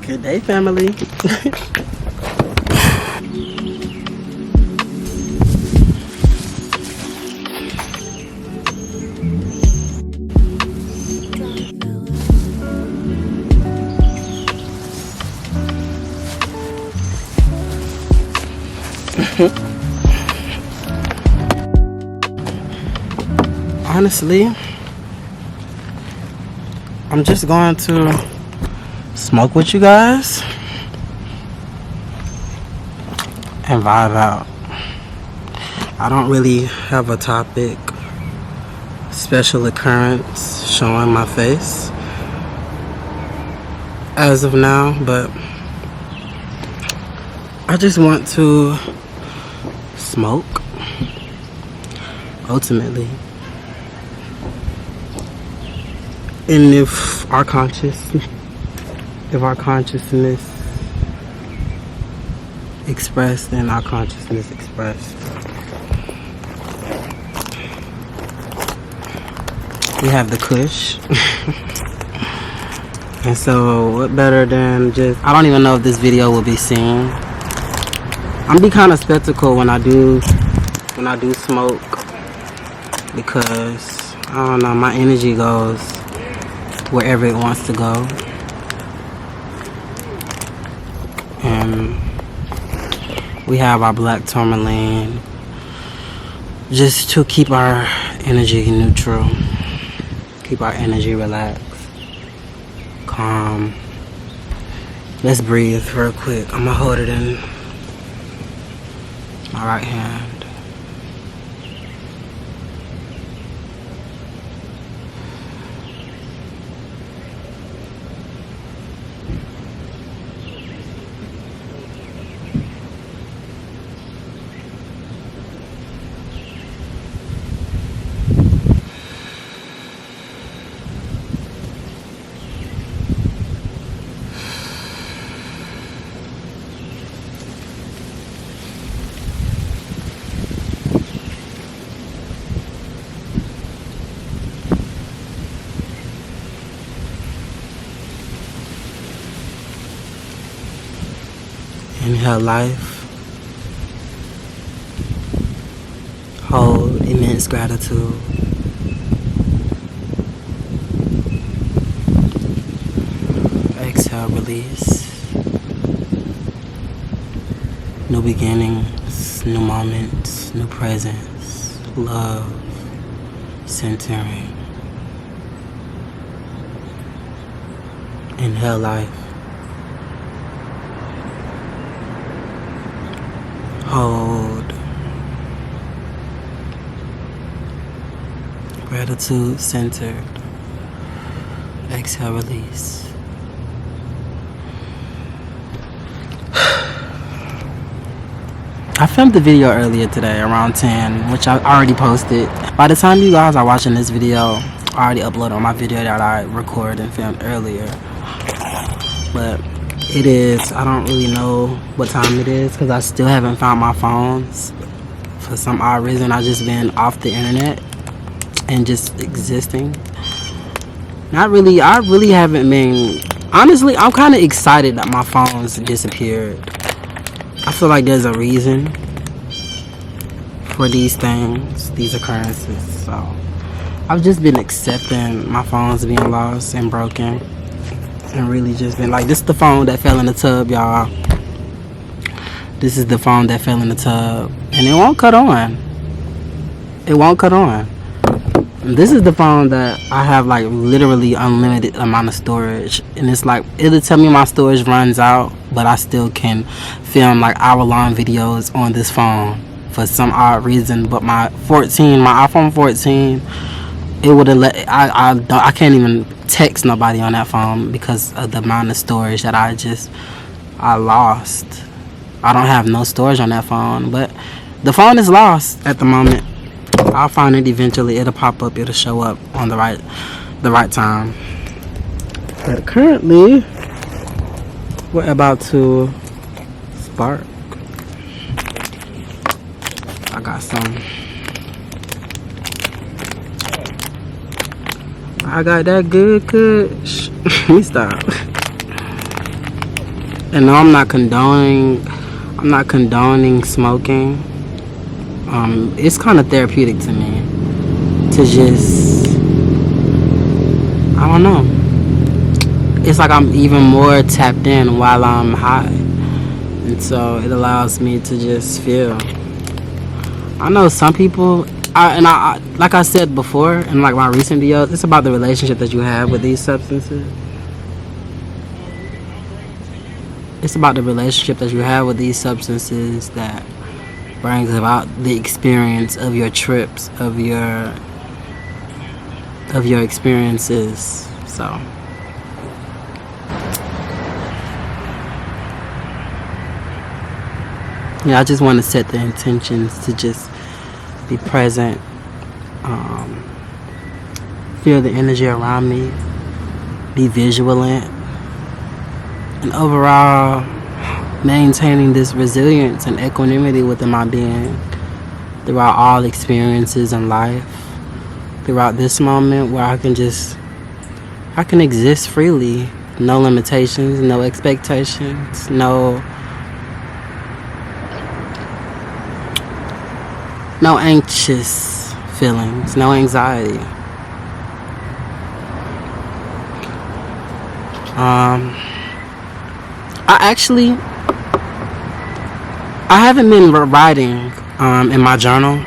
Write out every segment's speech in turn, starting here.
Good day, family. Honestly, I'm just going to smoke with you guys and vibe out. I don't really have a topic, special occurrence showing my face as of now, but I just want to smoke ultimately. And if our consciousness expressed, then our consciousness expressed. We have the kush. And so what better than just, I don't even know if this video will be seen. I'm be kind of skeptical when I do smoke, because I don't know, my energy goes wherever it wants to go. And we have our black tourmaline just to keep our energy neutral, keep our energy relaxed, calm. Let's breathe real quick. I'm gonna hold it in my right hand. Inhale life. Hold immense gratitude. Exhale, release. New beginnings, new moments, new presence, love, centering. Inhale life. Hold. Gratitude centered. Exhale, release. I filmed the video earlier today around 10, which I already posted. By the time you guys are watching this video, I already uploaded my video that I recorded and filmed earlier. But it is, I don't really know what time it is because I still haven't found my phones. For some odd reason, I've just been off the internet and just existing. Not really, I really haven't been, honestly, I'm kind of excited that my phone's disappeared. I feel like there's a reason for these things, these occurrences. So I've just been accepting my phone's being lost and broken. And really just been like, this is the phone that fell in the tub, y'all. This is the phone that fell in the tub. And it won't cut on. It won't cut on. And this is the phone that I have like literally unlimited amount of storage. And it's like, it'll tell me my storage runs out, but I still can film like hour-long videos on this phone for some odd reason. But my iPhone 14, it would have let, I can't even text nobody on that phone because of the amount of storage that I lost. I don't have no storage on that phone, but the phone is lost at the moment. I'll find it eventually. It'll pop up, it'll show up on the right time. But currently we're about to spark. I got that good kush. Let me stop. And no, I'm not condoning smoking. It's kind of therapeutic to me to just, I don't know. It's like I'm even more tapped in while I'm high. And so it allows me to just feel. I know some people, I like I said before in like my recent videos, it's about the relationship that you have with these substances. It's about the relationship that you have with these substances that brings about the experience of your trips, of your experiences. So yeah, I just want to set the intentions to just be present, feel the energy around me, be vigilant, and overall maintaining this resilience and equanimity within my being throughout all experiences in life, throughout this moment where I can exist freely, no limitations, no expectations, no anxious feelings, no anxiety. I haven't been writing in my journal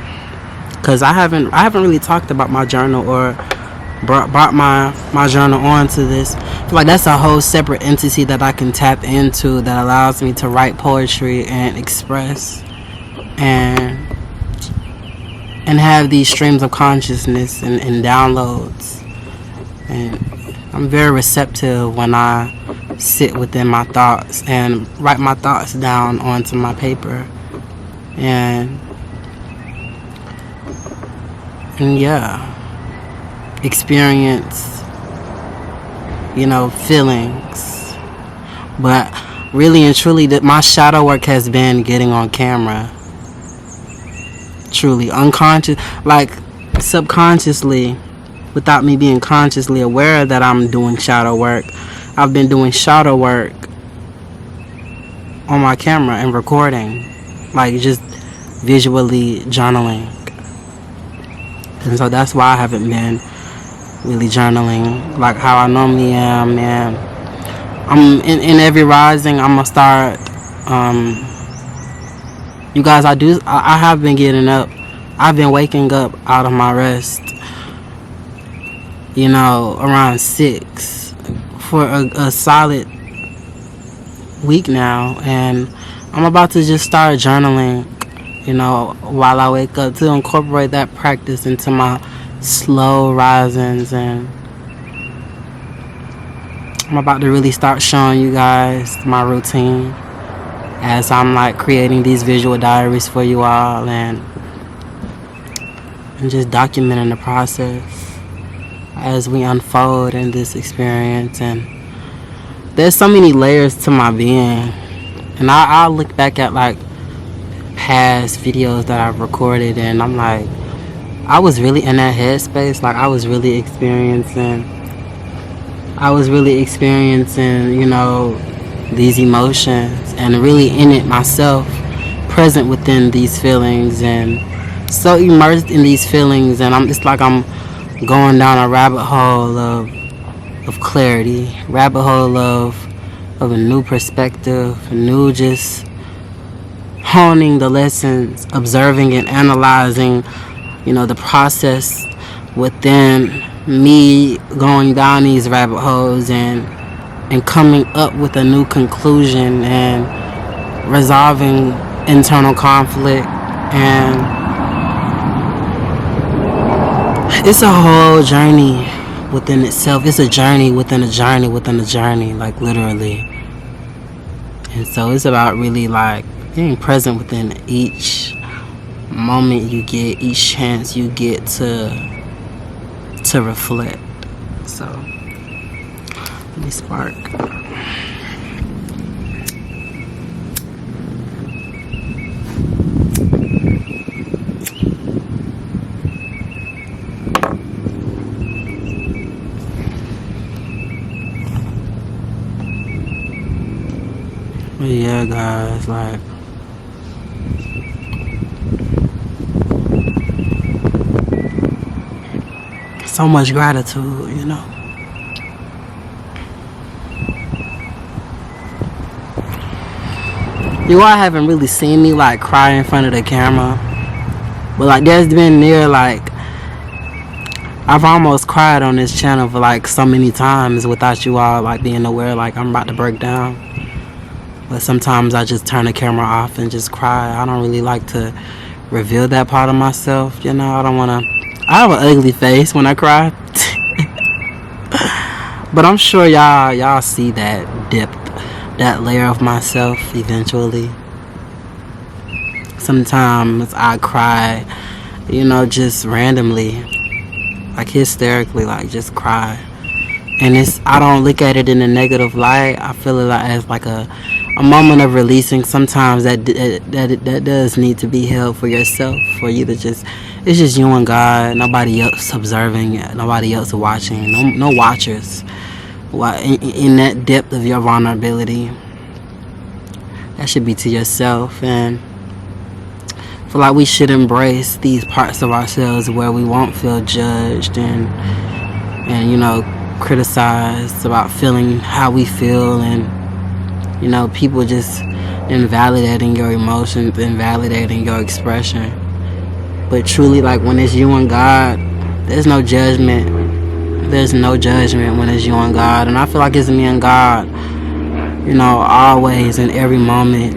because I haven't really talked about my journal or brought my journal onto this. I feel like that's a whole separate entity that I can tap into that allows me to write poetry and express and have these streams of consciousness and downloads. And I'm very receptive when I sit within my thoughts and write my thoughts down onto my paper. And yeah, experience, feelings. But really and truly, my shadow work has been getting on camera. Truly, unconscious, like subconsciously, without me being consciously aware that I'm doing shadow work. I've been doing shadow work on my camera and recording, like just visually journaling. And so that's why I haven't been really journaling like how I normally am. And I'm in every rising, I'm gonna start. You guys, I have been getting up. I've been waking up out of my rest, around 6 for a solid week now. And I'm about to just start journaling, while I wake up, to incorporate that practice into my slow risings. And I'm about to really start showing you guys my routine as I'm like creating these visual diaries for you all and just documenting the process as we unfold in this experience. And there's so many layers to my being, and I'll look back at like past videos that I've recorded, and I'm like, I was really in that headspace. Like I was really experiencing these emotions and really in it myself, present within these feelings and so immersed in these feelings. And it's like I'm going down a rabbit hole of clarity, rabbit hole of a new perspective, new just honing the lessons, observing and analyzing, the process within me going down these rabbit holes and coming up with a new conclusion and resolving internal conflict. And it's a whole journey within itself. It's a journey within a journey within a journey, like literally. And so it's about really like being present within each moment you get, each chance you get to reflect. So let me spark. swear, guys, like, so much gratitude, you know. You all haven't really seen me like cry in front of the camera, but like there's been near like I've almost cried on this channel for like so many times without you all like being aware like I'm about to break down. But sometimes I just turn the camera off and just cry. I don't really like to reveal that part of myself, you know. I don't want to. I have an ugly face when I cry. But I'm sure y'all see that depth, that layer of myself eventually. Sometimes I cry, you know, just randomly, like hysterically, like just cry. And I don't look at it in a negative light. I feel it like as like a moment of releasing. Sometimes that does need to be held for yourself, for you to just, it's just you and God, nobody else observing, nobody else watching, no watchers. In that depth of your vulnerability, that should be to yourself. And I feel like we should embrace these parts of ourselves where we won't feel judged and you know, criticized about feeling how we feel, and you know, people just invalidating your emotions, invalidating your expression. But truly, like when it's you and God, there's no judgment. There's no judgment when it's you and God. And I feel like it's me and God, you know, always in every moment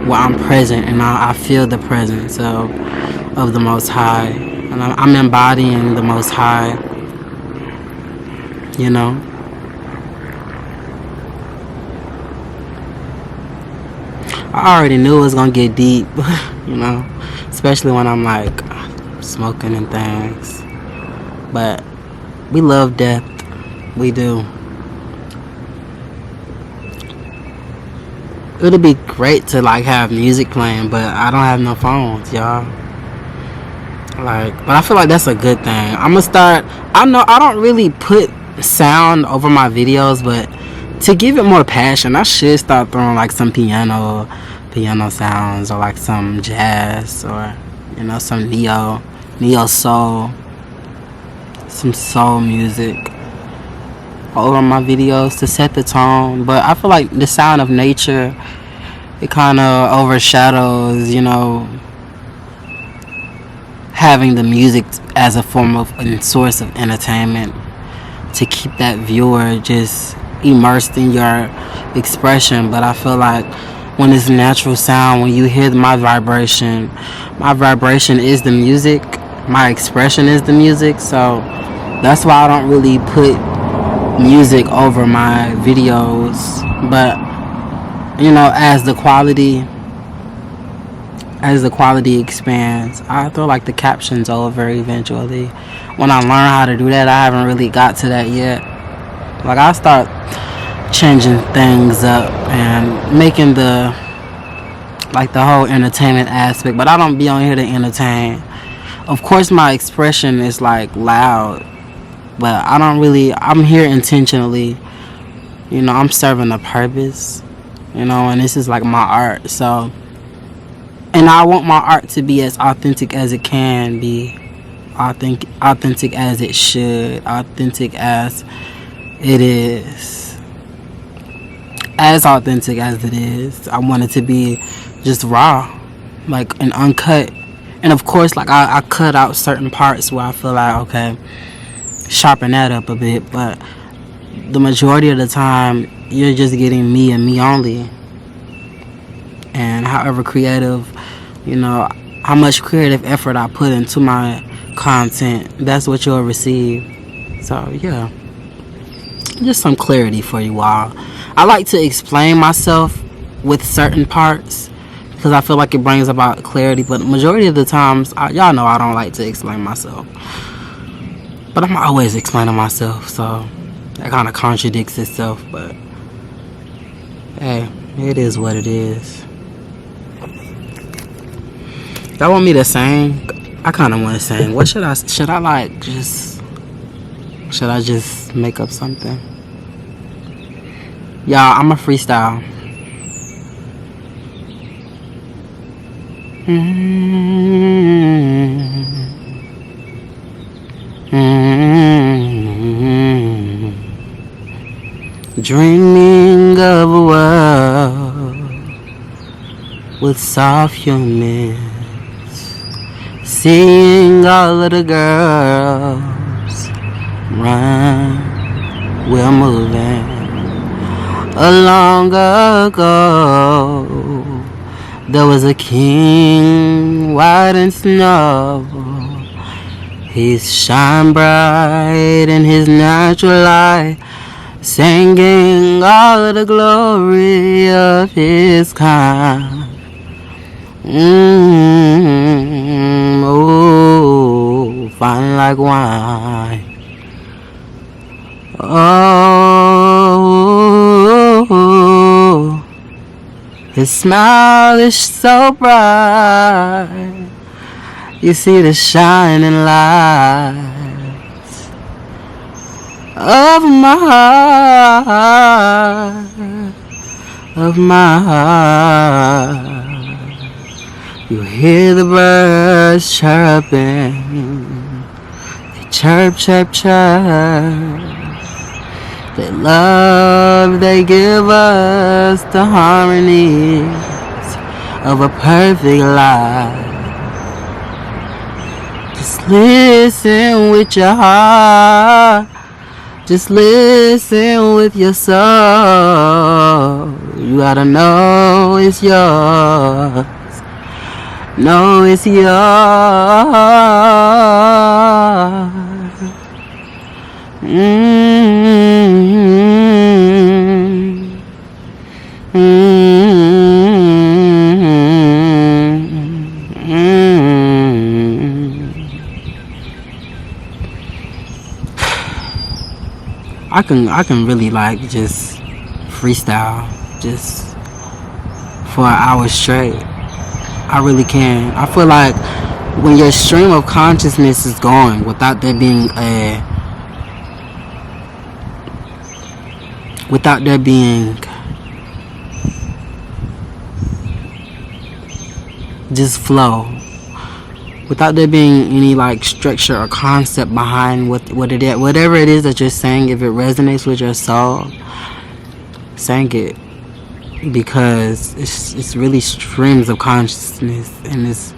where I'm present and I feel the presence of the Most High. And I'm embodying the Most High, you know. I already knew it was going to get deep, you know, especially when I'm like smoking and things. But we love depth. We do. It'll be great to like have music playing, but I don't have no phones, y'all. Like, but I feel like that's a good thing. I'm gonna start. I know I don't really put sound over my videos, but to give it more passion, I should start throwing like some piano sounds, or like some jazz, or you know, some neo soul, some soul music over my videos to set the tone. But I feel like the sound of nature, it kind of overshadows, you know, having the music as a form of a source of entertainment, to keep that viewer just immersed in your expression. But I feel like when it's natural sound, when you hear my vibration is the music, my expression is the music. So that's why I don't really put music over my videos. But you know, as the quality expands, I throw like the captions over eventually. When I learn how to do that, I haven't really got to that yet. Like I start changing things up and making the whole entertainment aspect, but I don't be on here to entertain. Of course my expression is like loud, but I'm here intentionally, you know. I'm serving a purpose, you know, and this is like my art. So, and I want my art to be as authentic as it can be, authentic as it should, authentic as it is. As authentic as it is, I want it to be just raw, like, and uncut. And of course, like I cut out certain parts where I feel like, okay, sharpen that up a bit. But the majority of the time, you're just getting me and me only. And however creative, you know, how much creative effort I put into my content, that's what you'll receive. So yeah, just some clarity for you all. I like to explain myself with certain parts because I feel like it brings about clarity. But the majority of the times, y'all know I don't like to explain myself. But I'm always explaining myself, so that kind of contradicts itself. But hey, it is what it is. Y'all want me to sing? I kind of want to sing. What should I like? Should I just make up something? Y'all, I'm a freestyle. Dreaming of a world with soft humans, seeing all of the girls run, we're moving. Long ago, there was a king, white and snow. He shine bright in his natural light, singing all of the glory of his kind. Oh, fine like wine. Oh, his smile is so bright. You see the shining lights of my heart. You hear the birds chirping. They chirp, chirp, chirp. They love, they give us the harmonies of a perfect life. Just listen with your heart. Just listen with your soul. You gotta know it's yours. Know it's yours. I can really like just freestyle just for an hour straight. I really can. I feel like when your stream of consciousness is going without there being just flow, without there being any like structure or concept behind whatever it is that you're saying. If it resonates with your soul, sing it, because it's really streams of consciousness, and it's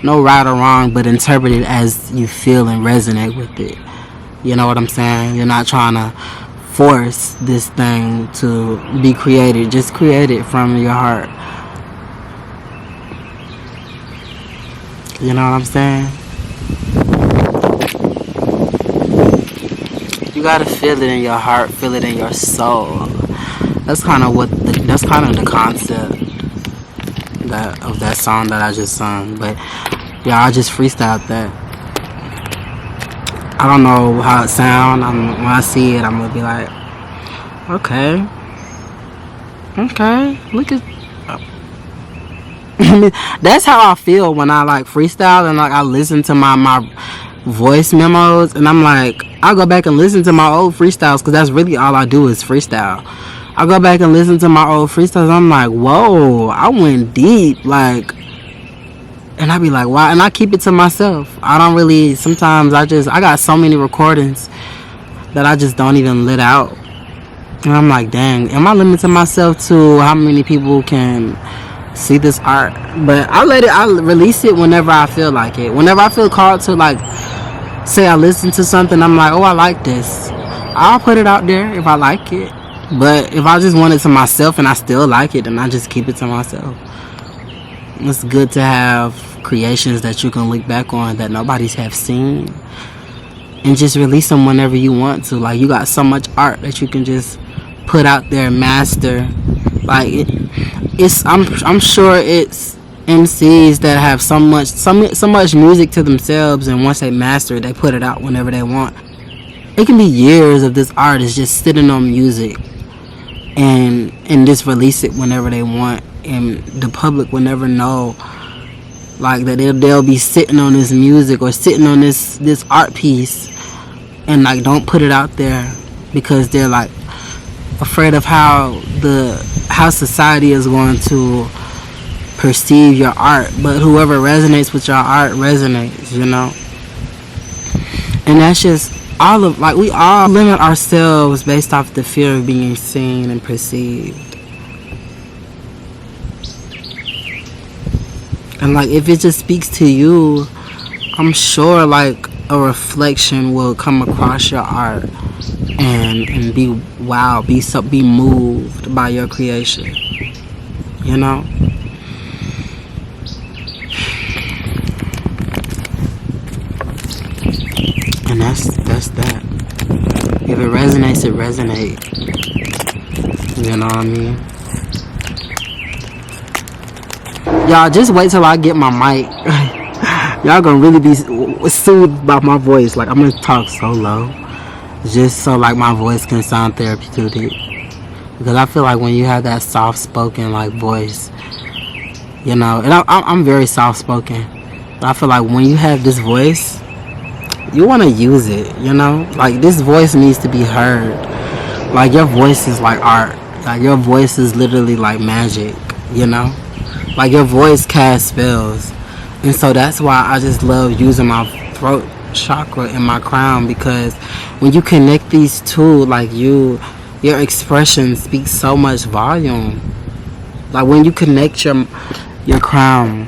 no right or wrong, but interpret it as you feel and resonate with it. You know what I'm saying? You're not trying to force this thing to be created. Just create it from your heart. You know what I'm saying? You gotta feel it in your heart, feel it in your soul. That's kind of the concept of that song that I just sung. But yeah, I just freestyled that. I don't know how it sounds. When I see it, I'm gonna be like, okay, look at. That's how I feel when I like freestyle, and like I listen to my voice memos, and I'm like, I go back and listen to my old freestyles, because that's really all I do is freestyle. I go back and listen to my old freestyles, I'm like, whoa, I went deep, like, and I be like, wow, and I keep it to myself. I don't really, sometimes I got so many recordings that I just don't even let out, and I'm like, dang, am I limiting myself to how many people can see this art? But I release it whenever I feel like it. Whenever I feel called to, like, say I listen to something, I'm like, oh, I like this, I'll put it out there if I like it. But if I just want it to myself and I still like it, then I just keep it to myself. It's good to have creations that you can look back on that nobody's have seen, and just release them whenever you want to. Like, you got so much art that you can just put out there, master. Like, I'm sure it's MCs that have so much music to themselves, and once they master it, they put it out whenever they want. It can be years of this artist just sitting on music, and just release it whenever they want, and the public will never know, like, that they'll be sitting on this music or sitting on this art piece, and like don't put it out there because they're like afraid of how society is going to perceive your art, but whoever resonates with your art resonates, and that's just all of, like, we all limit ourselves based off the fear of being seen and perceived. And like, if it just speaks to you, I'm sure like a reflection will come across your art and be wow, be moved by your creation, And that's that. If it resonates, it resonates. You know what I mean? Y'all just wait till I get my mic. Y'all gonna really be soothed by my voice. Like, I'm gonna talk so low, just so like my voice can sound therapeutic. Because I feel like when you have that soft-spoken like voice, and I'm very soft-spoken, but I feel like when you have this voice, you want to use it. Like, this voice needs to be heard. Like, your voice is like art. Like, your voice is literally like magic. Like, your voice casts spells. And so that's why I just love using my throat chakra and my crown, because when you connect these two, like, your expression speaks so much volume. Like, when you connect your crown,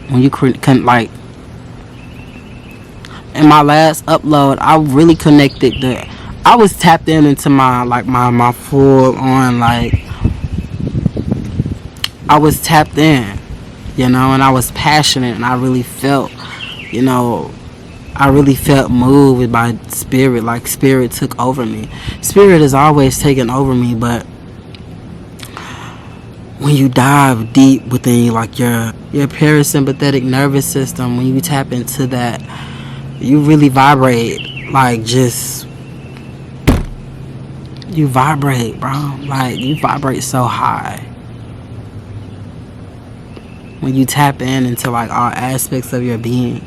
when you can, like, in my last upload, I really connected I was tapped into my full on, like, I was tapped in, and I was passionate, and I really felt, moved by spirit. Like, spirit took over me. Spirit is always taking over me, but when you dive deep within, like, your parasympathetic nervous system, when you tap into that, you really vibrate. Like, just, you vibrate, bro. Like, you vibrate so high when you tap into like all aspects of your being.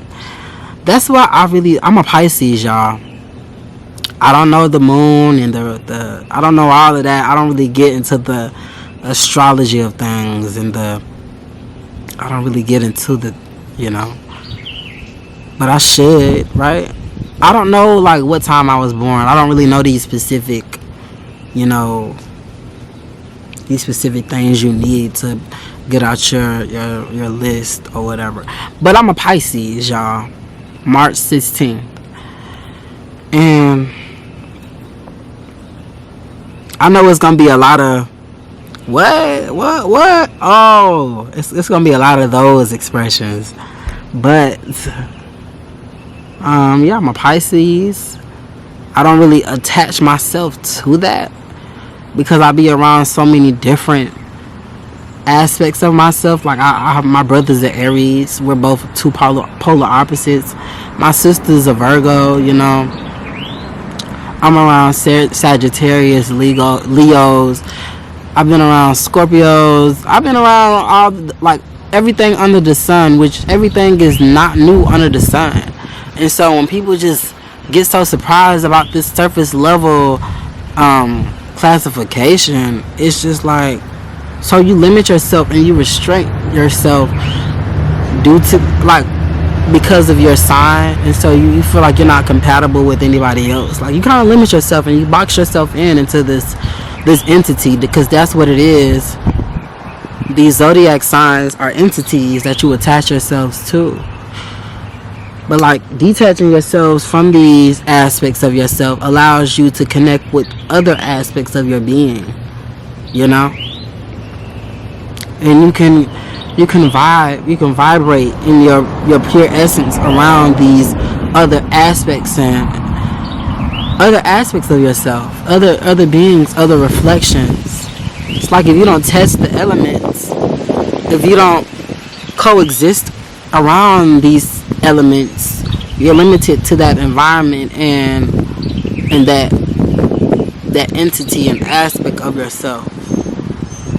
That's why I'm a Pisces, y'all. I don't know the moon and the I don't know all of that. I don't really get into the astrology of things, and I don't really get into the, but I should, right? I don't know like what time I was born. I don't really know these specific things you need to get out your list or whatever. But I'm a Pisces, y'all. March 16th. And I know it's gonna be a lot of what? Oh, it's gonna be a lot of those expressions. But yeah, I'm a Pisces. I don't really attach myself to that because I be around so many different aspects of myself. Like, I have my brother's an Aries. We're both two polar opposites. My sister's a Virgo. I'm around Sagittarius, Leos. I've been around Scorpios. I've been around all, like, everything under the sun, which everything is not new under the sun. And so when people just get so surprised about this surface level classification, it's just like, so you limit yourself and you restrict yourself due to, like, because of your sign, and so you feel like you're not compatible with anybody else. Like, you kind of limit yourself and you box yourself into this entity, because that's what it is. These zodiac signs are entities that you attach yourselves to. But like, detaching yourselves from these aspects of yourself allows you to connect with other aspects of your being, and you can vibrate in your pure essence around these other aspects of yourself, other beings, other reflections. It's like, if you don't test the elements, if you don't coexist around these elements, you're limited to that environment and that entity and aspect of yourself,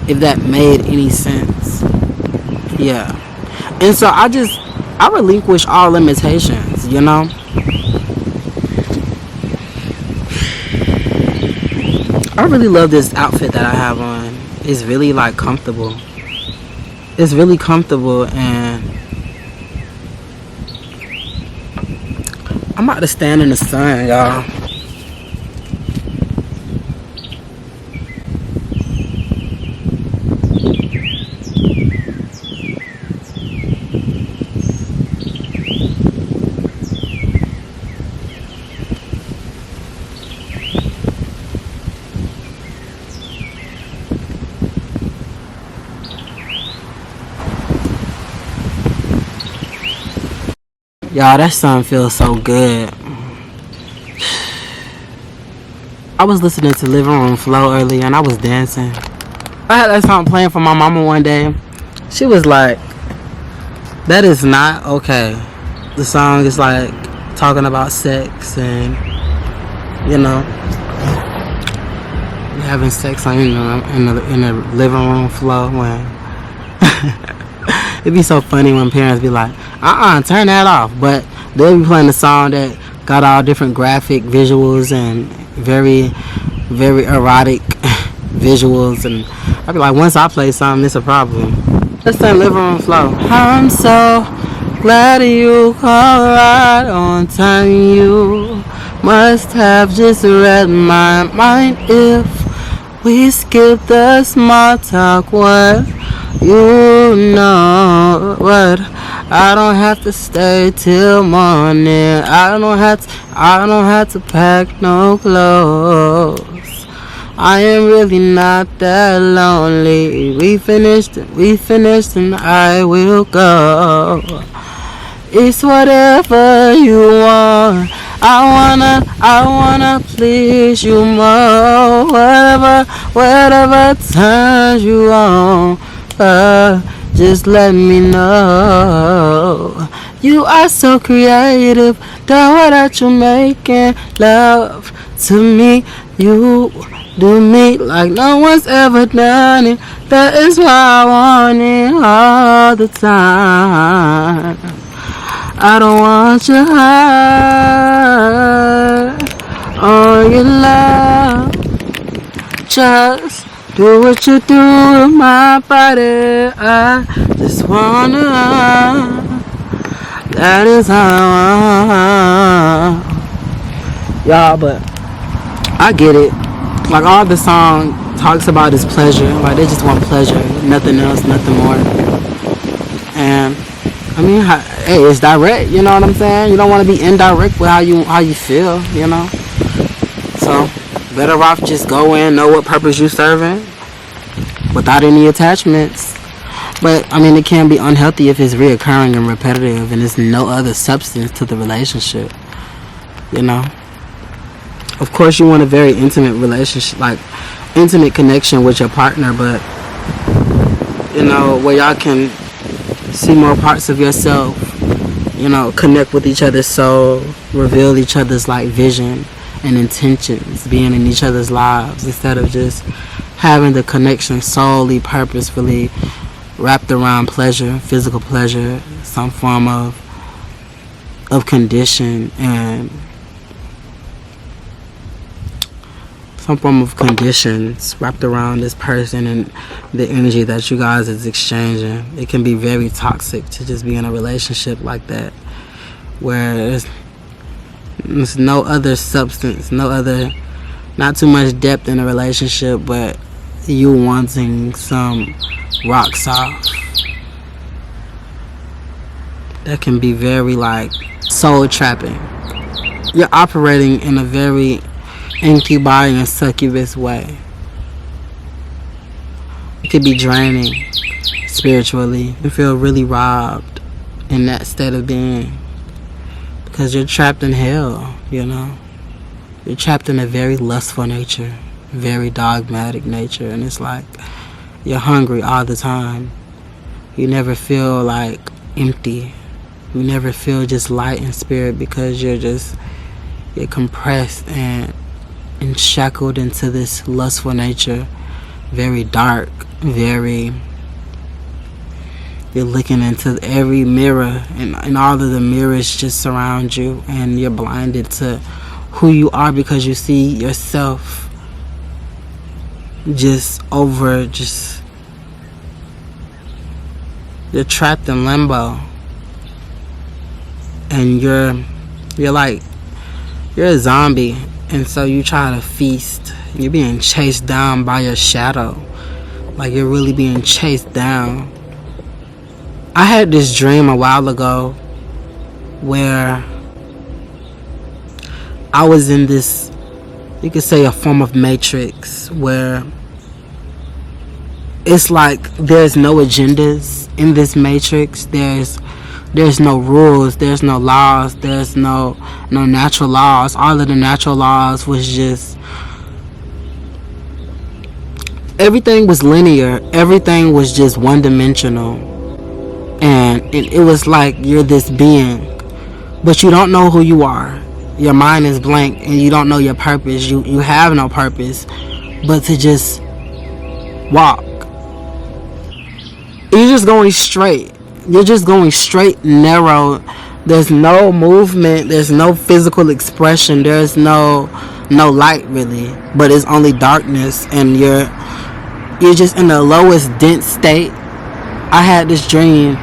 if that made any sense. Yeah. And so I relinquish all limitations, I really love this outfit that I have on. It's really like comfortable. It's really comfortable, and I'm about to stand in the sun, y'all. Y'all, that sun feels so good. I was listening to Living Room Flow earlier, and I was dancing. I had that song playing for my mama one day. She was like, that is not okay. The song is like talking about sex and, you know, having sex in the living room flow. When it'd be so funny when parents be like, turn that off. But they'll be playing a song that got all different graphic visuals and very, very erotic visuals. And I'd be like, once I play something, it's a problem. Let's sing Living Room Flow. I'm so glad you called right on time. You must have just read my mind. If we skip the small talk, what you know, what I don't have to stay till morning. I don't have to pack no clothes. I am really not that lonely. We finished and I will go. It's whatever you want. I wanna please you more. Whatever turns you on, just let me know. You are so creative, the way that you're making love to me. You do me like no one's ever done it. That is why I want it all the time. I don't want your heart or your love. Just do what you do to my body. I just wanna. That is how I want. Y'all, but I get it. Like, all the song talks about is pleasure. Like, they just want pleasure, nothing else, nothing more. And I mean, hey, it's direct. You know what I'm saying? You don't want to be indirect with how you feel. You know. So better off just go in, know what purpose you serving, without any attachments. But I mean, it can be unhealthy if it's reoccurring and repetitive, and there's no other substance to the relationship. You know. Of course, you want a very intimate relationship, like intimate connection with your partner, but you know, where y'all can see more parts of yourself, you know, connect with each other's soul, reveal each other's like vision and intentions, being in each other's lives, instead of just having the connection solely, purposefully wrapped around pleasure, physical pleasure, some form of condition and some form of conditions wrapped around this person and the energy that you guys is exchanging. It can be very toxic to just be in a relationship like that, where there's no other substance, not too much depth in a relationship, but you wanting some rock soft. That can be very like soul trapping. You're operating in a very incubi and succubus way. It could be draining spiritually. You feel really robbed in that state of being because you're trapped in hell, you know. You're trapped in a very lustful nature, very dogmatic nature, and it's like you're hungry all the time. You never feel like empty. You never feel just light in spirit because you're compressed and shackled into this lustful nature, very dark, you're looking into every mirror, and all of the mirrors just surround you, and you're blinded to who you are because you see yourself just trapped in limbo, and you're a zombie, and so you try to feast. You're being chased down by your shadow. Like, you're really being chased down. I had this dream a while ago where I was in this, you could say, a form of matrix, where it's like there's no agendas in this matrix. There's no rules, there's no laws, there's no natural laws. All of the natural laws was just, everything was linear, everything was just one-dimensional, and it was like you're this being, but you don't know who you are. Your mind is blank, and you don't know your purpose. You have no purpose but to just walk. You're just going straight. You're just going straight, narrow. There's no movement. There's no physical expression. There's no light, really, but it's only darkness, and you're just in the lowest dense state. I had this dream,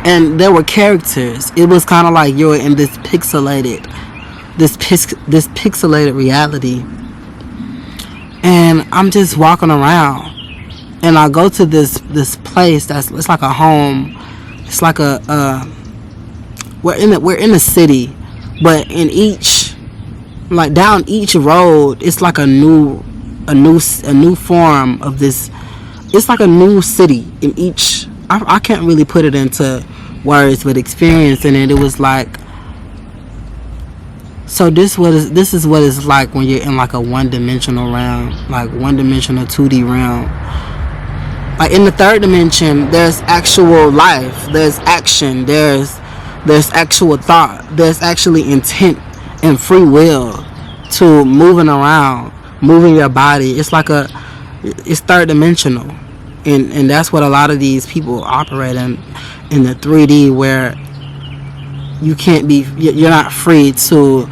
and there were characters. It was kind of like you were in this pixelated reality, and I'm just walking around, and I go to this place it's like a home. It's like we're in a city, but in each, like down each road, it's like a new form of this. It's like a new city in each. I can't really put it into words, but experiencing it was like. So this is what it's like when you're in like a one-dimensional realm, like one-dimensional 2D realm. Like in the third dimension, there's actual life, there's action, there's actual thought, there's actually intent and free will to moving around, moving your body. It's it's third dimensional, and that's what a lot of these people operate in the 3D, where you're not free to,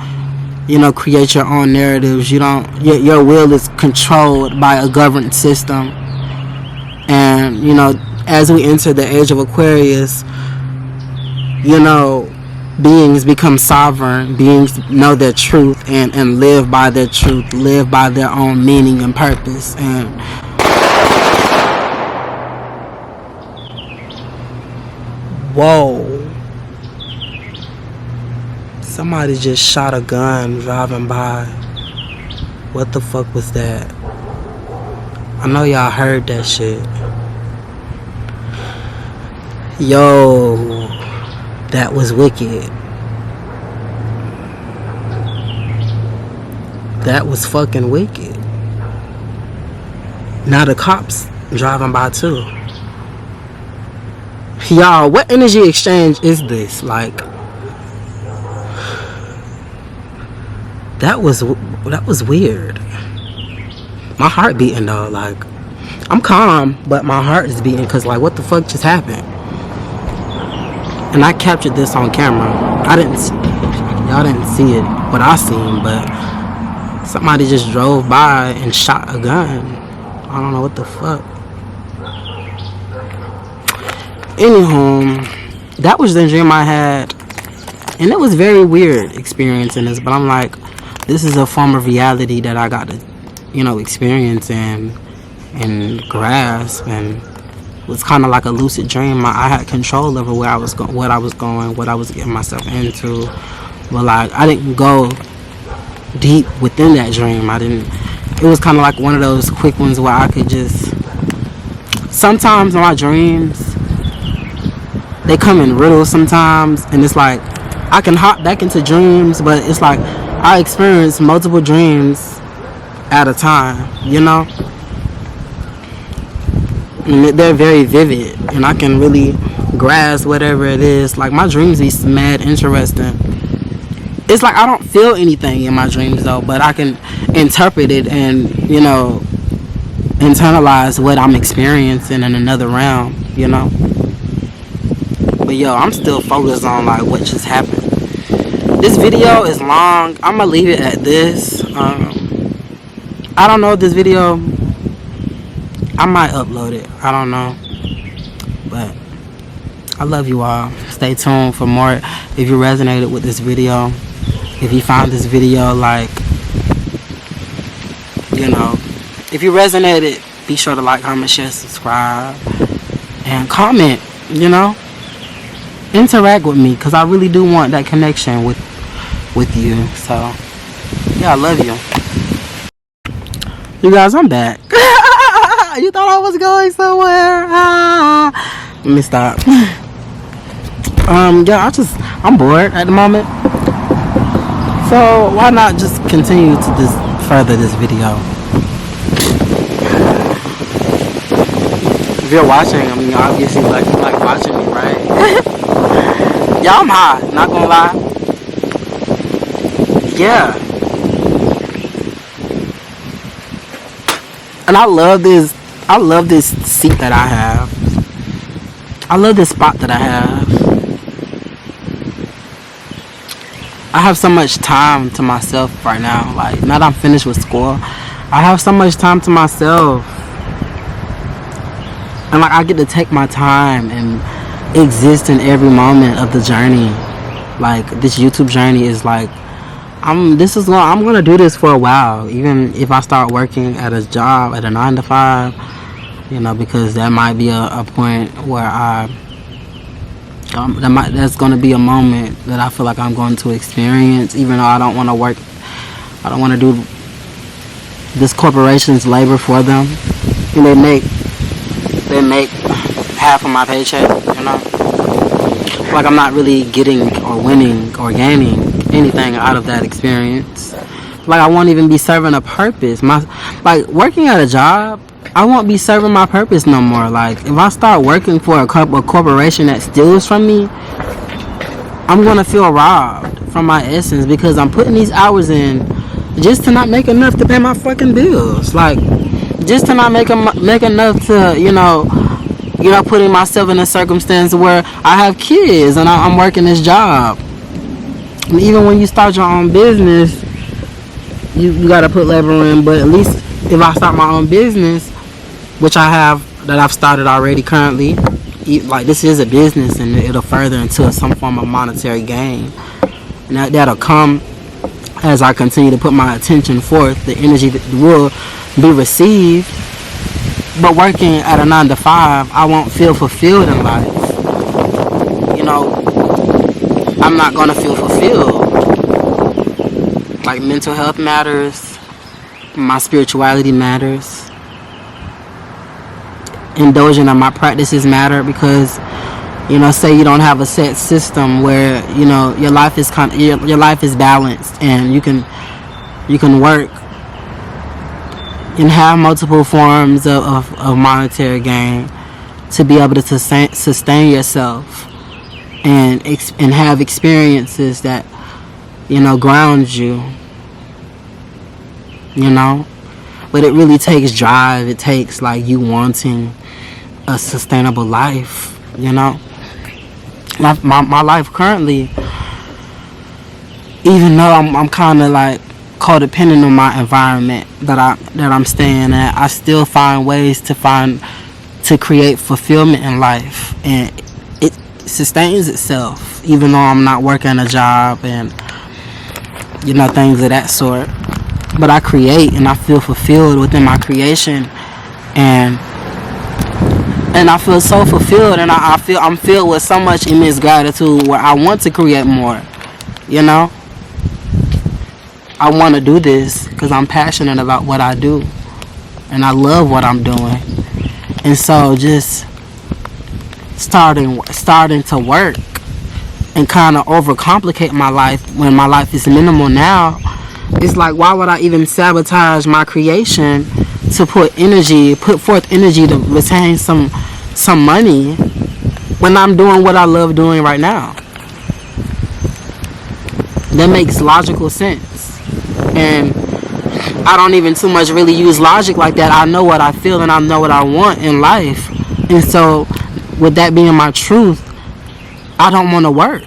create your own narratives. Your will is controlled by a governed system. And, as we enter the age of Aquarius, beings become sovereign. Beings know their truth and live by their truth, live by their own meaning and purpose. And whoa. Somebody just shot a gun driving by. What the fuck was that? I know y'all heard that shit. Yo, that was wicked. That was fucking wicked. Now the cops driving by too. Y'all, what energy exchange is this? Like, that was weird. My heart beating though. Like, I'm calm, but my heart is beating because, like, what the fuck just happened? And I captured this on camera. Y'all didn't see it, what I seen, but somebody just drove by and shot a gun. I don't know what the fuck. Anywho, that was the dream I had, and it was very weird experiencing this, but I'm like, this is a form of reality that I got to, experience and grasp, and it was kind of like a lucid dream. I had control over where I was going, what I was getting myself into, but like, I didn't go deep within that dream. It was kind of like one of those quick ones where I could just, sometimes in my dreams, they come in riddles sometimes, and it's like, I can hop back into dreams, but it's like, I experience multiple dreams at a time, and they're very vivid, and I can really grasp whatever it is. Like, my dreams be mad interesting. It's like I don't feel anything in my dreams though, but I can interpret it and internalize what I'm experiencing in another realm, But yo, I'm still focused on like what just happened. This video is long. I'm gonna leave it at this. I don't know if this video, I might upload it. I don't know. But I love you all. Stay tuned for more. If you resonated with this video, if you found this video like, if you resonated, be sure to like, comment, share, subscribe, and comment, interact with me, because I really do want that connection with you. So yeah, I love you. You guys, I'm back. You thought I was going somewhere? Let me stop. Yeah, I'm bored at the moment, so why not just continue to further this video. If you're watching, I mean, obviously you like watching me, right? Yeah, I'm high, not gonna lie. Yeah. And I love this seat that I have. I love this spot that I have. I have so much time to myself right now. Like, now that I'm finished with school, I have so much time to myself. And like, I get to take my time and exist in every moment of the journey. Like, this YouTube journey is like, I'm gonna do this for a while, even if I start working at a job at a 9 to 5, because that might be a point where that's gonna be a moment that I feel like I'm going to experience, even though I don't want to work. I don't want to do this corporation's labor for them. And they make half of my paycheck, like I'm not really getting or winning or gaining anything out of that experience. Like, I won't even be serving a purpose. Working at a job, I won't be serving my purpose no more. Like, if I start working for a corporation that steals from me, I'm gonna feel robbed from my essence, because I'm putting these hours in just to not make enough to pay my fucking bills. Like, just to not make enough to, putting myself in a circumstance where I have kids and I'm working this job. And even when you start your own business, you gotta put labor in. But at least if I start my own business, which I've started already currently, like, this is a business, and it'll further into some form of monetary gain. And that'll come as I continue to put my attention forth. The energy that will be received. But working at a 9 to 5, I won't feel fulfilled in life. I'm not gonna feel fulfilled. Like, mental health matters, my spirituality matters, indulging in my practices matter, because say you don't have a set system where your life is your life is balanced, and you can work and have multiple forms of monetary gain to be able to sustain yourself and have experiences that ground you. But it really takes drive. It takes you wanting a sustainable life. My life currently, even though I'm kind of codependent on my environment that I'm staying at, I still find ways to create fulfillment in life, and it sustains itself, even though I'm not working a job and things of that sort. But I create, and I feel fulfilled within my creation, and I feel so fulfilled, and I'm filled with so much immense gratitude, where I want to create more. I want to do this because I'm passionate about what I do, and I love what I'm doing. And so just starting to work and kind of overcomplicate my life when my life is minimal now, it's like, why would I even sabotage my creation to put forth energy to retain some money when I'm doing what I love doing right now? That makes logical sense. And I don't even too much really use logic like that. I know what I feel, and I know what I want in life. And so, with that being my truth, I don't want to work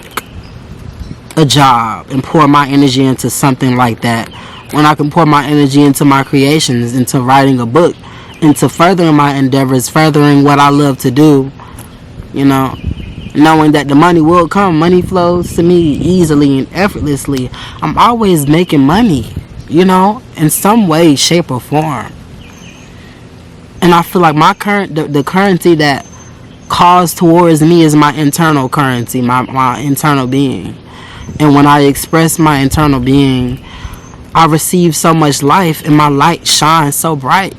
a job and pour my energy into something like that, when I can pour my energy into my creations, into writing a book, into furthering my endeavors, furthering what I love to do, knowing that the money will come. Money flows to me easily and effortlessly. I'm always making money, you know, in some way, shape, or form. And I feel like the currency that calls towards me is my internal currency, my internal being. And when I express my internal being, I receive so much life, and my light shines so bright.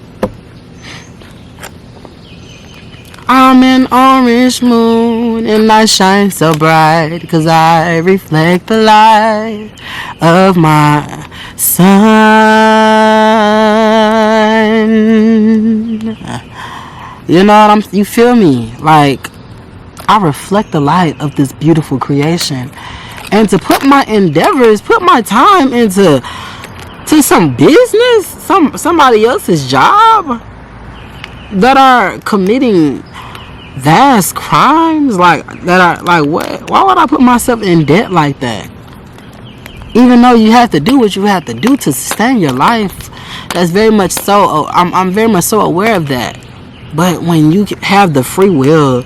I'm an orange moon, and I shine so bright, 'cause I reflect the light of my sun. You know what you feel me? Like, I reflect the light of this beautiful creation. And to put my endeavors, put my time into some business, somebody else's job, that are committing vast crimes, like that are like, what? Why would I put myself in debt like that? Even though you have to do what you have to do to sustain your life. That's very much so. I'm very much so aware of that. But when you have the free will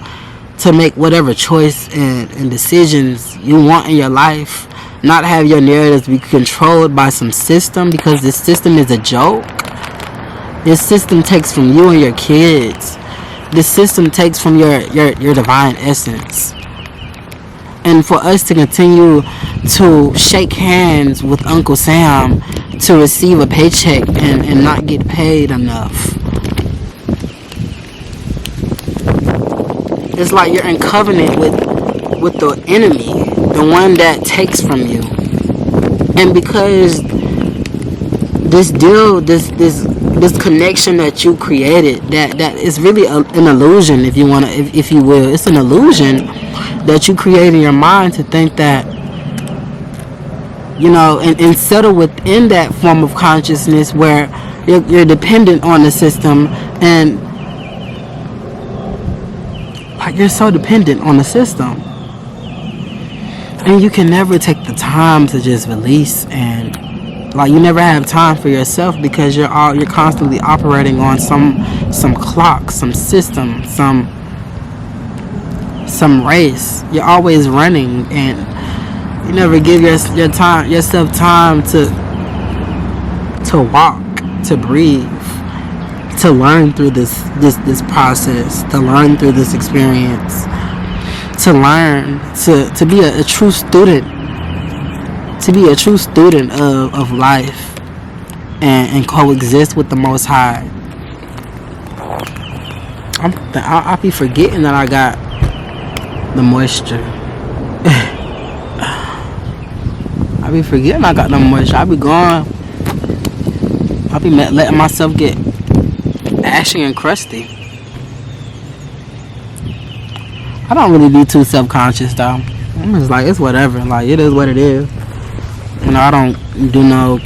to make whatever choice and decisions you want in your life, not have your narratives be controlled by some system, because this system is a joke. This system takes from you and your kids. This system takes from your divine essence. And for us to continue to shake hands with Uncle Sam to receive a paycheck and not get paid enough. It's like you're in covenant with the enemy, the one that takes from you. And because this deal, this connection that you created, that is really an illusion, if you will. It's an illusion that you create in your mind to think that, you know, and settle within that form of consciousness where you're dependent on the system, and like you're so dependent on the system, and you can never take the time to just release, and like you never have time for yourself, because you're constantly operating on some clock, some system, some race. You're always running, and you never give yourself time to walk, to breathe, to learn through this process, to learn through this experience, to learn to be a true student, of life, and coexist with the Most High. I be forgetting that I got the moisture. I be forgetting I got the moisture. I be letting myself get ashy and crusty. I don't really be too self-conscious though. I'm just like, it's whatever. Like, it is what it is. You know, I don't do no.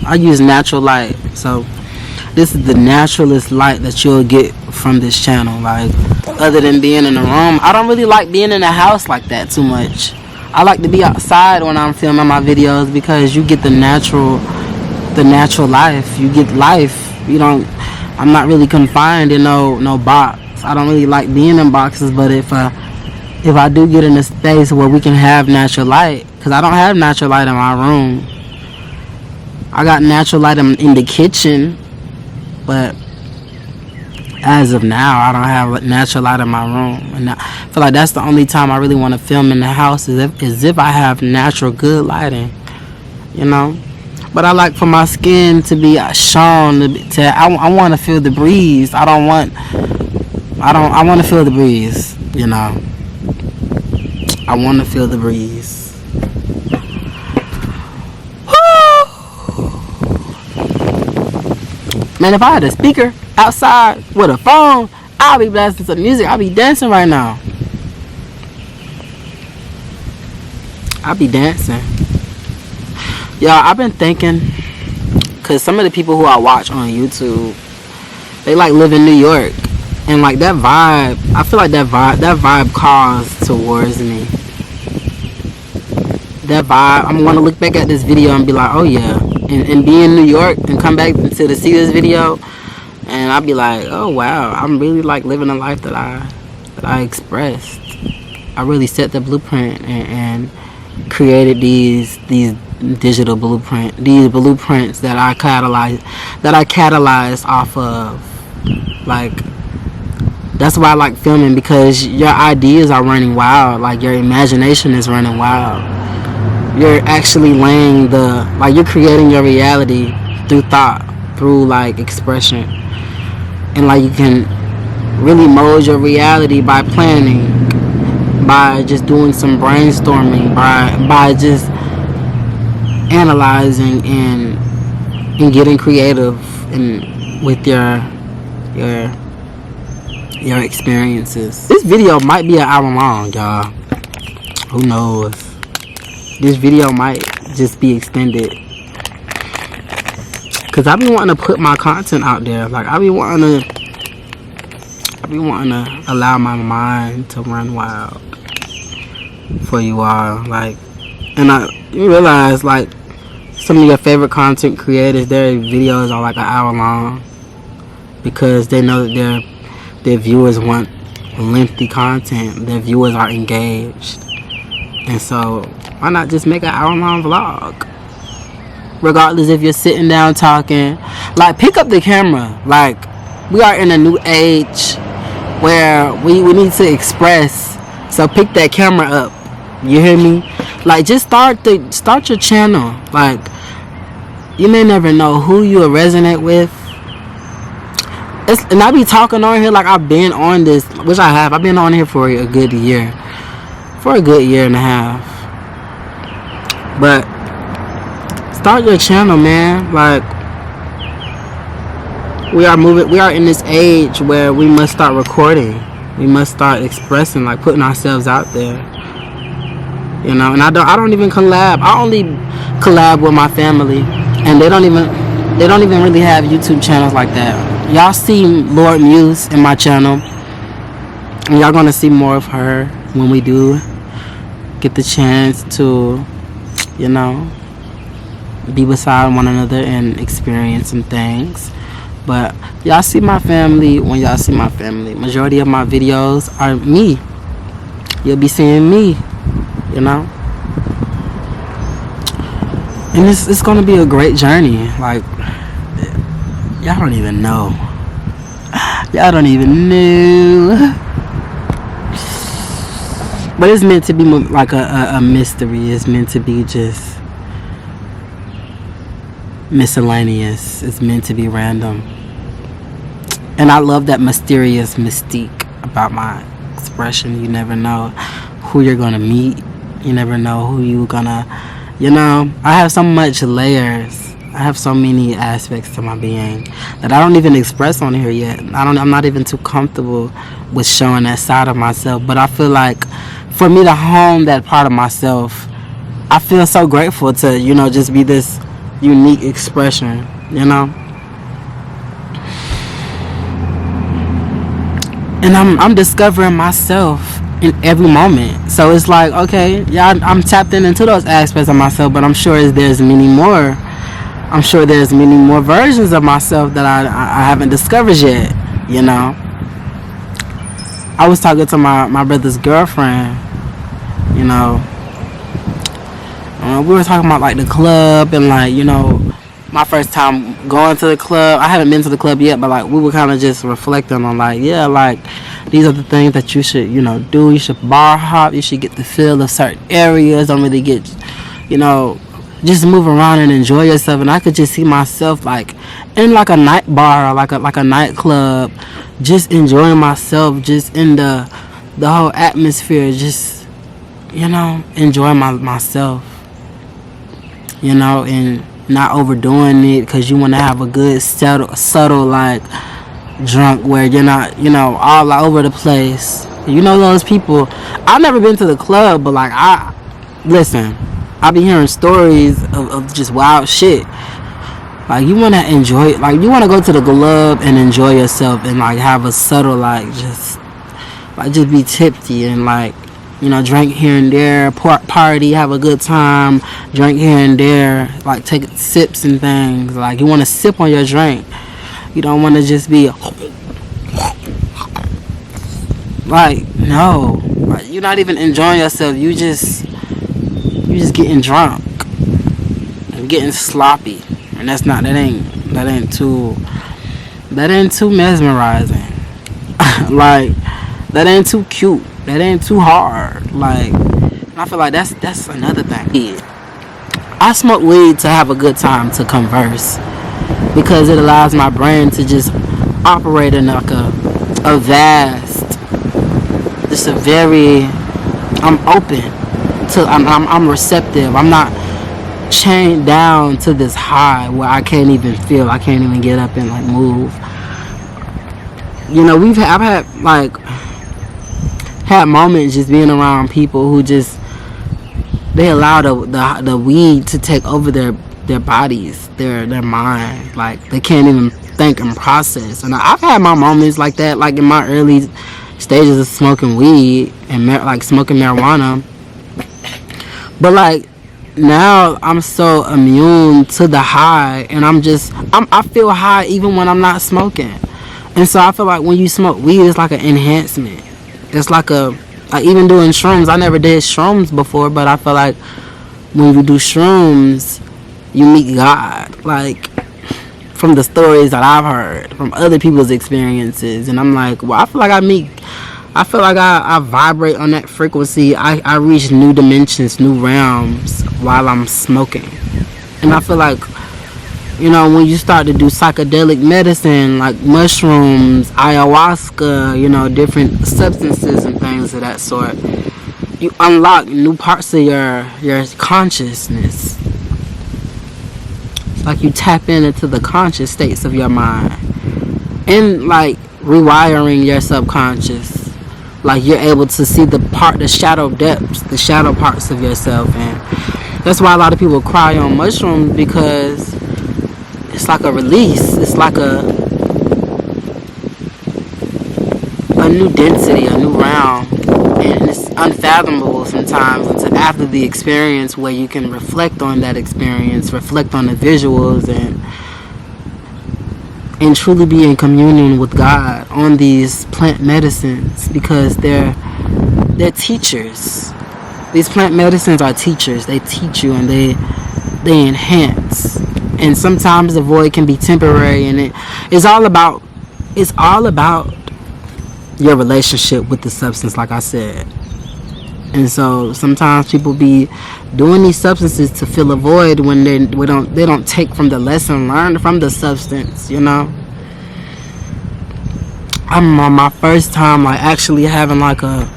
I use natural light. So this is the naturalist light that you'll get from this channel. Like, other than being in the room, I don't really like being in the house like that too much. I like to be outside when I'm filming my videos, because you get the natural life. You get life. You don't. I'm not really confined in no box. I don't really like being in boxes. But if I do get in a space where we can have natural light, because I don't have natural light in my room. I got natural light in the kitchen, but as of now, I don't have natural light in my room. And I feel like that's the only time I really want to film in the house, is if I have natural good lighting, you know. But I like for my skin to be shown. I want to feel the breeze. I want to feel the breeze, you know. I want to feel the breeze. Man, if I had a speaker outside with a phone, I'll be blasting some music. I'll be dancing right now. I'll be dancing. Y'all, I've been thinking, because some of the people who I watch on YouTube, they like live in New York. And like that vibe, I feel like that vibe calls towards me. That vibe, I'm going to look back at this video and be like, oh yeah. And be in New York and come back to see this video, and I'll be like, oh wow, I'm really like living a life that that I expressed. I really set the blueprint and created these digital these blueprints that I catalyzed off of. Like, that's why I like filming, because your ideas are running wild. Like, your imagination is running wild. You're actually you're creating your reality through thought, through like expression, and like you can really mold your reality by planning, by just doing some brainstorming, by just analyzing and getting creative and with your experiences. This video might be an hour long, y'all. Who knows? This video might just be extended, cause I be wanting to put my content out there. Like, I be wanting to allow my mind to run wild for you all. Like, and you realize, like, some of your favorite content creators, their videos are like an hour long, because they know that their viewers want lengthy content. Their viewers are engaged, and so why not just make an hour long vlog? Regardless if you're sitting down talking, like, pick up the camera. Like, we are in a new age where we need to express. So pick that camera up. You hear me? Like, just start your channel. Like, you may never know who you will resonate with. And I be talking on here like I've been on this, which I have. I've been on here for a good year. For a good year and a half. But start your channel, man. Like, we are in this age where we must start recording. We must start expressing, like putting ourselves out there. You know, and I don't even collab. I only collab with my family, and they don't even really have YouTube channels like that. Y'all see Lord Muse in my channel, and y'all gonna see more of her when we do get the chance to, you know, be beside one another and experience some things. But y'all see my family when y'all see my family. Majority of my videos are me. You'll be seeing me, you know. And it's gonna be a great journey. Like, y'all don't even know. Y'all don't even know. But it's meant to be like a mystery. It's meant to be just miscellaneous. It's meant to be random. And I love that mysterious mystique about my expression. You never know who you're gonna meet. You never know who you're gonna, you know. I have so much layers. I have so many aspects to my being that I don't even express on here yet. I'm not even too comfortable with showing that side of myself. But I feel like for me to hone that part of myself, I feel so grateful to, you know, just be this unique expression, you know. And I'm discovering myself in every moment. So it's like, okay, yeah, I'm tapped into those aspects of myself, but I'm sure there's many more. I'm sure there's many more versions of myself that I haven't discovered yet, you know. I was talking to my brother's girlfriend, you know. We were talking about, like, the club and, like, you know, my first time going to the club. I haven't been to the club yet, but, like, we were kind of just reflecting on, like, yeah, like, these are the things that you should, you know, do. You should bar hop. You should get the feel of certain areas. Don't really get, you know, just move around and enjoy yourself. And I could just see myself, like, in, like, a night bar or like a nightclub, just enjoying myself, just in the whole atmosphere, just, you know, enjoying myself, you know, and not overdoing it, because you want to have a good subtle like drunk where you're not, you know, all over the place. You know those people. I've never been to the club, but, like, I be hearing stories of just wild shit. Like, you want to enjoy it. Like, you want to go to the club and enjoy yourself and, like, have a subtle, like, just be tipsy and, like, you know, drink here and there, party, have a good time, drink here and there, like, take sips and things. Like, you want to sip on your drink. You don't want to just be, like, Like, no. Like, you're not even enjoying yourself. You just getting drunk and getting sloppy. And that ain't too mesmerizing. Like, that ain't too cute. That ain't too hard. Like, I feel like that's another thing. I smoke weed to have a good time, to converse, because it allows my brain to just operate in like a vast, just a very, I'm open to, I'm receptive. I'm not chained down to this high where I can't even feel, I can't even get up and like move. You know, I've had like had moments just being around people who just, they allow the weed to take over their bodies, their mind. Like, they can't even think and process. And I've had my moments like that, like in my early stages of smoking weed and like smoking marijuana. But like, now I'm so immune to the high, and I feel high even when I'm not smoking. And so I feel like when you smoke weed, it's like an enhancement. It's like even doing shrooms. I never did shrooms before, but I feel like when you do shrooms, you meet God. Like, from the stories that I've heard, from other people's experiences. And I'm like, well, I feel like I vibrate on that frequency. I reach new dimensions, new realms while I'm smoking. And I feel like, you know, when you start to do psychedelic medicine, like mushrooms, ayahuasca, you know, different substances and things of that sort, you unlock new parts of your consciousness. It's like you tap into the conscious states of your mind, and like rewiring your subconscious. Like, you're able to see the shadow depths, the shadow parts of yourself. And that's why a lot of people cry on mushrooms, because it's like a release. It's like a new density, a new realm. And it's unfathomable sometimes until after the experience, where you can reflect on that experience, reflect on the visuals, and truly be in communion with God on these plant medicines, because they're teachers. These plant medicines are teachers. They teach you, and they enhance. And sometimes the void can be temporary, and it's all about your relationship with the substance, like I said. And so sometimes people be doing these substances to fill a void when they don't take from the lesson learned from the substance, you know. I'm on my first time like actually having like a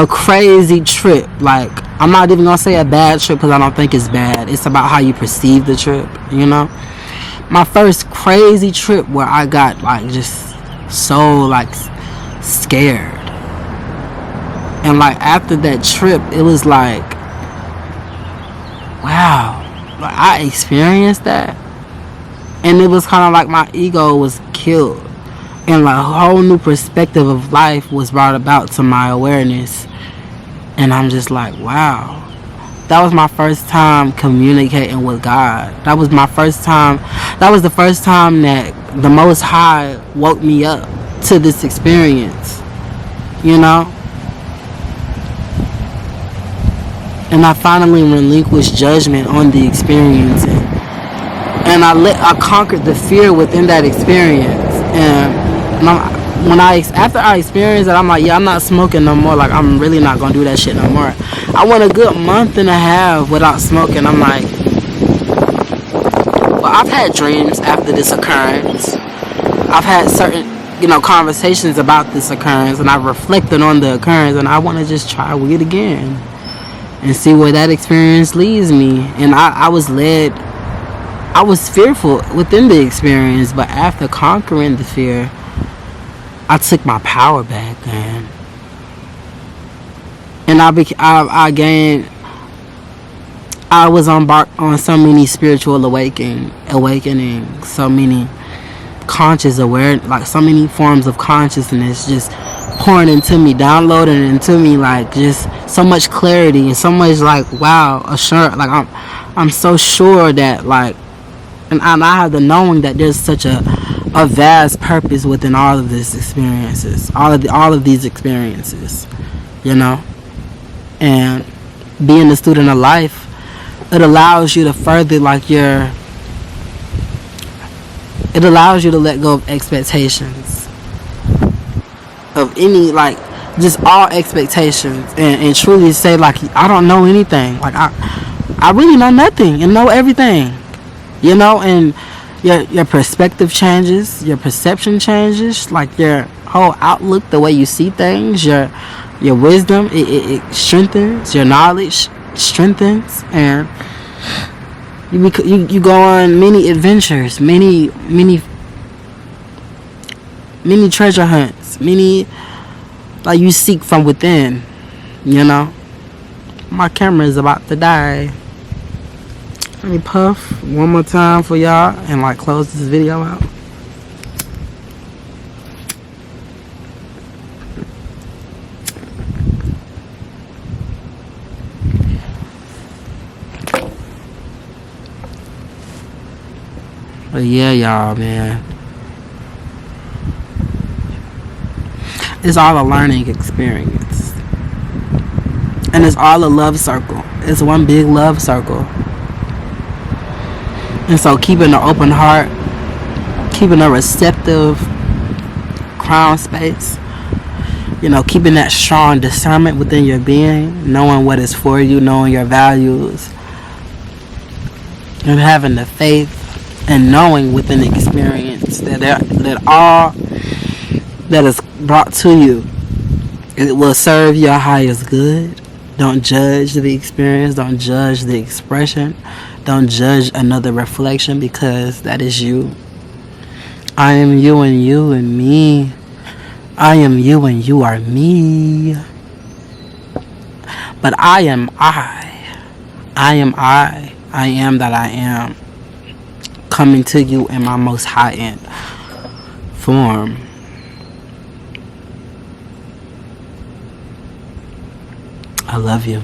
crazy trip. Like, I'm not even gonna say a bad trip, because I don't think it's bad. It's about how you perceive the trip, you know. My first crazy trip where I got like just so like scared. And like after that trip, it was like, wow, like I experienced that. And it was kind of like my ego was killed, and like a whole new perspective of life was brought about to my awareness. And I'm just like, wow, that was my first time communicating with God. That was the first time that the Most High woke me up to this experience, you know. And I finally relinquished judgment on the experience, and I conquered the fear within that experience. And after I experienced it, I'm like, yeah, I'm not smoking no more. Like, I'm really not gonna do that shit no more. I went a good month and a half without smoking. I'm like, well, I've had dreams after this occurrence. I've had certain, you know, conversations about this occurrence, and I've reflected on the occurrence, and I want to just try weed again and see where that experience leads me. And I was fearful within the experience, but after conquering the fear, I took my power back, man. And I was embarked on so many spiritual awakenings, so many conscious awareness, like so many forms of consciousness just pouring into me, downloading into me, like just so much clarity and so much like, wow, assurance. Like I'm so sure that like, and I have the knowing that there's such a a vast purpose within all of these experiences, all of these experiences, you know. And being a student of life, it allows you to further like it allows you to let go of expectations of any, like, just all expectations, and truly say, like, I don't know anything, like I really know nothing and know everything, you know. And your perspective changes, your perception changes, like your whole outlook, the way you see things, your wisdom, it strengthens, your knowledge strengthens, and you go on many adventures, many treasure hunts, many, like, you seek from within, you know. My camera is about to die. Let me puff one more time for y'all and, like, close this video out. But yeah, y'all, man, it's all a learning experience, and it's all a love circle. It's one big love circle. And so keeping an open heart, keeping a receptive crown space, you know, keeping that strong discernment within your being, knowing what is for you, knowing your values, and having the faith and knowing within the experience that all that is brought to you, it will serve your highest good. Don't judge the experience, don't judge the expression, don't judge another reflection, because that is you. I am you and you and me. I am you and you are me. But I am I. I am I. I am that I am, coming to you in my most high-end form. I love you.